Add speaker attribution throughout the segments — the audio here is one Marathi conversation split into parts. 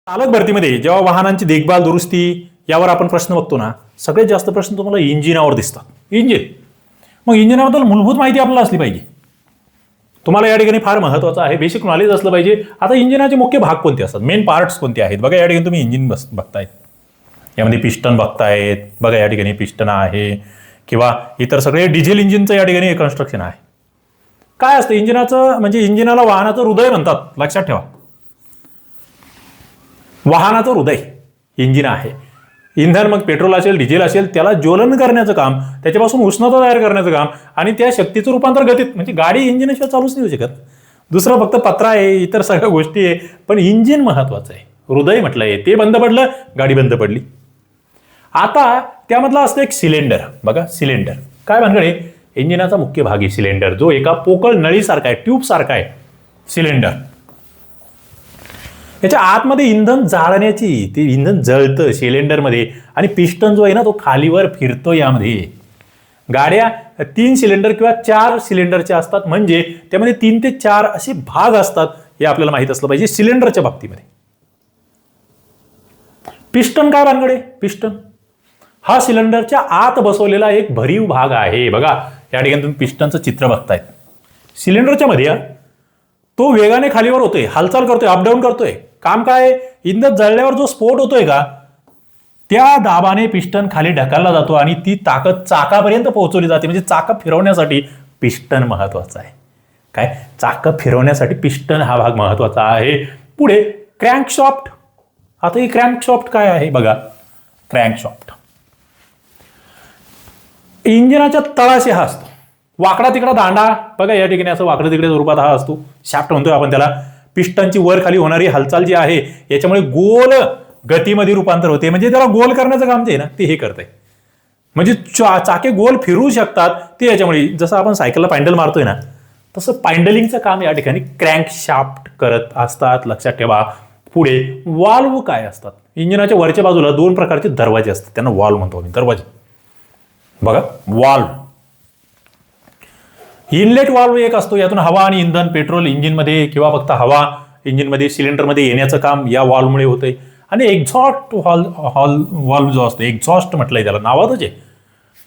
Speaker 1: चालक भरतीमध्ये जेव्हा वाहनांची देखभाल दुरुस्ती यावर आपण प्रश्न बघतो ना, सगळ्यात जास्त प्रश्न तुम्हाला इंजिनावर दिसतात. इंजिन. मग इंजिनाबद्दल मूलभूत माहिती आपल्याला असली पाहिजे. तुम्हाला या ठिकाणी फार महत्त्वाचं आहे, बेसिक नॉलेज असलं पाहिजे. आता इंजिनाचे मुख्य भाग कोणते असतात, मेन पार्ट्स कोणते आहेत बघा. या ठिकाणी तुम्ही इंजिन बघतायत, यामध्ये पिस्टन बघतायत बघा. या ठिकाणी पिस्टन आहे किंवा इतर सगळे डिझेल इंजिनचं या ठिकाणी कन्स्ट्रक्शन आहे. काय असतं इंजिनाचं, म्हणजे इंजिनाला वाहनाचं हृदय म्हणतात, लक्षात ठेवा. वाहनाचं हृदय इंजिन आहे. इंधन मग पेट्रोल असेल डिझेल असेल त्याला ज्वलन करण्याचं काम, त्याच्यापासून उष्णता तयार करण्याचं काम आणि त्या शक्तीचं रूपांतर गतीत, म्हणजे गाडी इंजिनशिवाय चालूच नाही होऊ शकत. दुसरं फक्त पत्रा आहे, इतर सगळ्या गोष्टी आहे, पण इंजिन महत्वाचं आहे. हृदय म्हटलंय, ते बंद पडलं गाडी बंद पडली. आता त्यामधला असतं एक सिलेंडर बघा. सिलेंडर काय भानगडे, इंजिनाचा मुख्य भाग आहे सिलेंडर, जो एका पोकळ नळीसारखा आहे, ट्यूब सारखा आहे सिलेंडर. याच्या आतमध्ये इंधन जाळण्याची, ते इंधन जळतं सिलेंडरमध्ये आणि पिस्टन जो आहे ना तो खालीवर फिरतो. यामध्ये गाड्या 3 सिलेंडर किंवा 4 सिलेंडरच्या असतात, म्हणजे त्यामध्ये 3 ते 4 असे भाग असतात. हे आपल्याला माहित असलं पाहिजे सिलेंडरच्या बाबतीमध्ये. पिस्टन काय भानगडे, पिस्टन हा सिलेंडरच्या आत बसवलेला एक भरीव भाग आहे बघा. या ठिकाणी तुम्ही पिस्टनचं चित्र बघतायत. सिलेंडरच्या मध्ये तो वेगाने खालीवर होतोय, हालचाल करतोय, अपडाऊन करतोय. काम काय, इंधन जळल्यावर जो स्फोट होतोय का, त्या दाबाने पिस्टन खाली ढकलला जातो आणि ती ताकद चाकापर्यंत पोहोचवली जाते. म्हणजे चाक फिरवण्यासाठी पिस्टन महत्वाचा आहे. काय, चाक फिरवण्यासाठी पिस्टन हा भाग महत्वाचा आहे. पुढे क्रँकशॉफ्ट. आता ही क्रँकशॉफ्ट काय आहे बघा. क्रँकशॉफ्ट इंजिनाच्या तळाशी हा असतो, वाकडा तिकडा दांडा बघा. या ठिकाणी असं वाकडं तिकडे स्वरूपात हा असतो, शाफ्ट म्हणतोय आपण त्याला. पिस्टनची वर खाली होणारी हालचाल जी आहे याच्यामुळे गोल गतीमध्ये रूपांतर होते, म्हणजे त्याला गोल करण्याचं काम जे आहे ना ते हे करतंय. म्हणजे चाके गोल फिरू शकतात ते याच्यामुळे. जसं आपण सायकलला पॅन्डल मारतोय ना, तसं पॅन्डलिंगचं काम या ठिकाणी क्रँकशाफ्ट करत असतात, लक्षात ठेवा. पुढे वाल्व काय असतात, इंजिनाच्या वरच्या बाजूला 2 प्रकारचे दरवाजे असतात, त्यांना वाल्व म्हणतो आम्ही, दरवाजे बघा. वाल्व, इनलेट वाल्व एक असतो, यातून हवा आणि इंधन पेट्रोल इंजिनमध्ये किंवा फक्त हवा इंजिनमध्ये सिलेंडरमध्ये येण्याचं काम या वाल्वमुळे होतंय. आणि एक्झॉस्ट वाल्व जो असतो, एक्झॉस्ट म्हटलंय त्याला, नावातच आहे.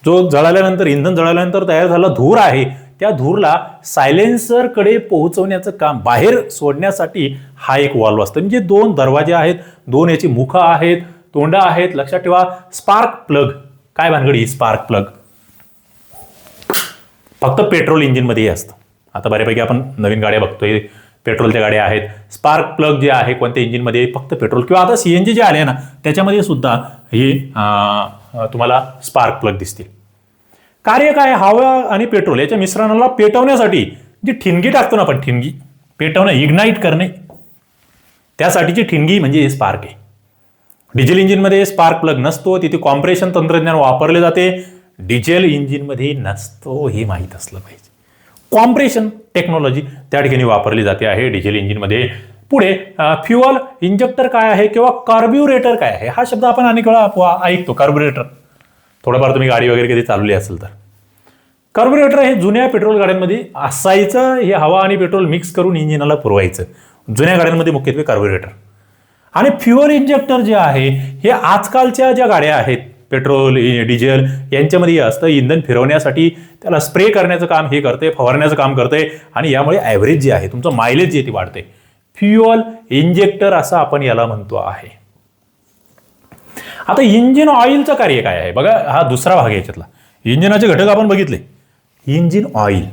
Speaker 1: जो जळाल्यानंतर, इंधन जळाल्यानंतर तयार झाला धूर आहे, त्या धूरला सायलेन्सरकडे पोहोचवण्याचं काम, बाहेर सोडण्यासाठी हा एक वाल्व असतो. म्हणजे 2 दरवाजे आहेत, 2 याची मुखं आहेत, तोंडं आहेत, लक्षात ठेवा. स्पार्क प्लग काय भानगडी, स्पार्क प्लग फक्त पेट्रोल इंजिनमध्ये असतं. आता बऱ्यापैकी आपण नवीन गाड्या बघतोय, पेट्रोलच्या गाड्या आहेत. स्पार्क प्लग जे आहे कोणत्या इंजिनमध्ये, फक्त पेट्रोल किंवा आता CNG जे आले ना त्याच्यामध्ये सुद्धा हे तुम्हाला स्पार्क प्लग दिसतील. कार्य काय, हवा आणि पेट्रोल याच्या मिश्रणाला पेटवण्यासाठी जी ठिणगी टाकतो ना आपण, ठिणगी पेटवणं, इग्नाइट करणे, त्यासाठीची ठिणगी म्हणजे स्पार्क आहे. डिझेल इंजिनमध्ये स्पार्क प्लग नसतो, तिथे कॉम्प्रेशन तंत्रज्ञान वापरले जाते. डिझेल इंजिनमध्ये नसतो, हे माहीत असलं पाहिजे. कॉम्प्रेशन टेक्नॉलॉजी त्या ठिकाणी वापरली जाते आहे डिझेल इंजिनमध्ये. पुढे फ्युअल इंजेक्टर काय आहे किंवा कार्ब्युरेटर काय आहे, हा शब्द आपण अनेक वेळा ऐकतो. कार्ब्युरेटर थोडंफार तुम्ही गाडी वगैरे कधी चालवली असेल तर. कार्ब्युरेटर हे जुन्या पेट्रोल गाड्यांमध्ये असायचं, हे हवा आणि पेट्रोल मिक्स करून इंजिनाला पुरवायचं जुन्या गाड्यांमध्ये मुख्यत्वे कार्ब्युरेटर. आणि फ्युअल इंजेक्टर जे आहे हे आजकालच्या ज्या गाड्या आहेत पेट्रोल डिझेल यांच्यामध्ये असतं, इंधन फिरवण्यासाठी त्याला स्प्रे करण्याचं काम हे करते, फवारण्याचं काम करते आणि यामुळे ॲव्हरेज जे आहे तुमचं मायलेज जे ती वाढते. फ्युअल इंजेक्टर असं आपण याला म्हणतो आहे. आता इंजिन ऑइलचं कार्य काय आहे बघा, हा दुसरा भाग आहे याच्यातला. इंजिनाचे घटक आपण बघितले. इंजिन ऑइल,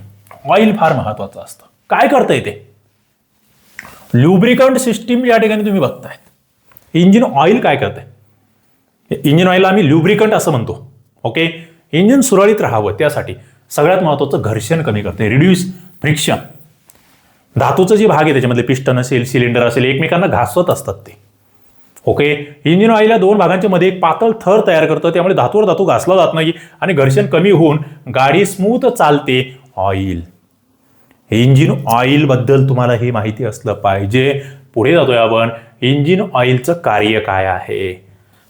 Speaker 1: ऑइल फार महत्वाचं असतं. काय करतंय ते, ल्युब्रिकंट सिस्टीम या ठिकाणी तुम्ही बघताय. इंजिन ऑइल काय करतंय, इंजिन ऑइलला आम्ही ल्युब्रिकंट असं म्हणतो. ओके, इंजिन सुरळीत राहावं त्यासाठी सगळ्यात महत्त्वाचं घर्षण कमी करते, रिड्यूस फ्रिक्शन. धातूचं जे भाग आहे त्याच्यामध्ये पिस्टन असेल सिलेंडर असेल एकमेकांना घासवत असतात ते. ओके, इंजिन ऑइल या 2 भागांच्या मध्ये एक पातळ थर तयार करतं, त्यामुळे धातूवर धातू घासला जात नाही आणि घर्षण कमी होऊन गाडी स्मूथ चालते. ऑइल, इंजिन ऑइल बद्दल तुम्हाला ही माहिती असलं पाहिजे. पुढे जातोय आपण, इंजिन ऑइलचं कार्य काय आहे.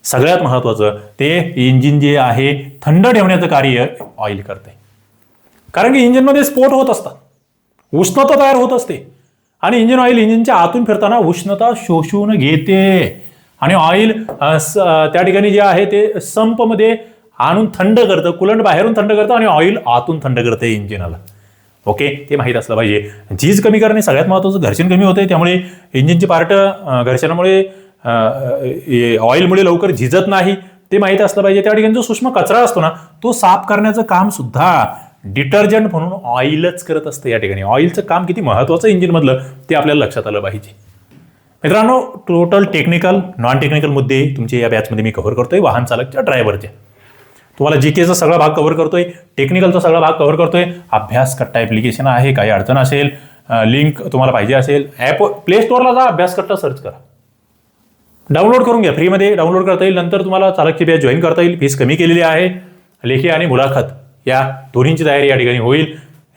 Speaker 1: सगळ्यात महत्वाचं ते इंजिन जे आहे थंड ठेवण्याचं कार्य ऑइल करते. कारण की इंजिनमध्ये स्फोट होत असतात, उष्णता तयार होत असते आणि इंजिन ऑइल इंजिनच्या आतून फिरताना उष्णता शोषून घेते. आणि ऑइल त्या ठिकाणी जे आहे ते संपमध्ये आणून थंड करतं, कुलंट बाहेरून थंड करतं आणि ऑइल आतून थंड करतं इंजिनाला. ओके, ते माहीत असलं पाहिजे. झीज कमी करणे सगळ्यात महत्त्वाचं. घर्षण कमी होते, त्यामुळे इंजिनचे पार्ट घर्षणामुळे ऑइलमुळे लवकर झिजत नाही, ते माहीत असलं पाहिजे. त्या ठिकाणी जो सूक्ष्म कचरा असतो ना, तो साफ करण्याचं काम सुद्धा डिटर्जंट म्हणून ऑइलच करत असतं. या ठिकाणी ऑइलचं काम किती महत्त्वाचं इंजिनमधलं ते आपल्याला लक्षात आलं पाहिजे. मित्रांनो, टोटल टेक्निकल नॉन टेक्निकल मुद्दे तुमचे या बॅचमध्ये मी कव्हर करतोय, वाहन चालकच्या ड्रायव्हरचे. तुम्हाला जीकेचा सगळा भाग कव्हर करतोय, टेक्निकलचा सगळा भाग कव्हर करतोय. अभ्यास कट्टा ॲप्लिकेशन आहे, काही अडचण असेल, लिंक तुम्हाला पाहिजे असेल, ॲप प्ले स्टोअरला जा, अभ्यास कट्टा सर्च करा, डाउनलोड करून घ्या. फ्रीमध्ये डाउनलोड करता येईल. नंतर तुम्हाला चालकची बॅच जॉईन करता येईल. फीस कमी केलेली आहे. लेखी आणि मुलाखत या दोन्हींची तयारी या ठिकाणी होईल.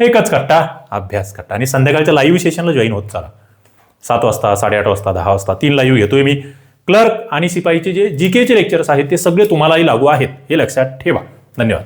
Speaker 1: एकच कट्टा, अभ्यास कट्टा. आणि संध्याकाळच्या लाईव्ह सेशनला जॉईन होत चला. 7 वाजता, 8:30 वाजता, 10 वाजता 3 लाईव्ह घेतोय मी. क्लर्क आणि सिपाईचे जे जीकेचे लेक्चर्स आहेत ते सगळे तुम्हालाही लागू आहेत, हे लक्षात ठेवा. धन्यवाद.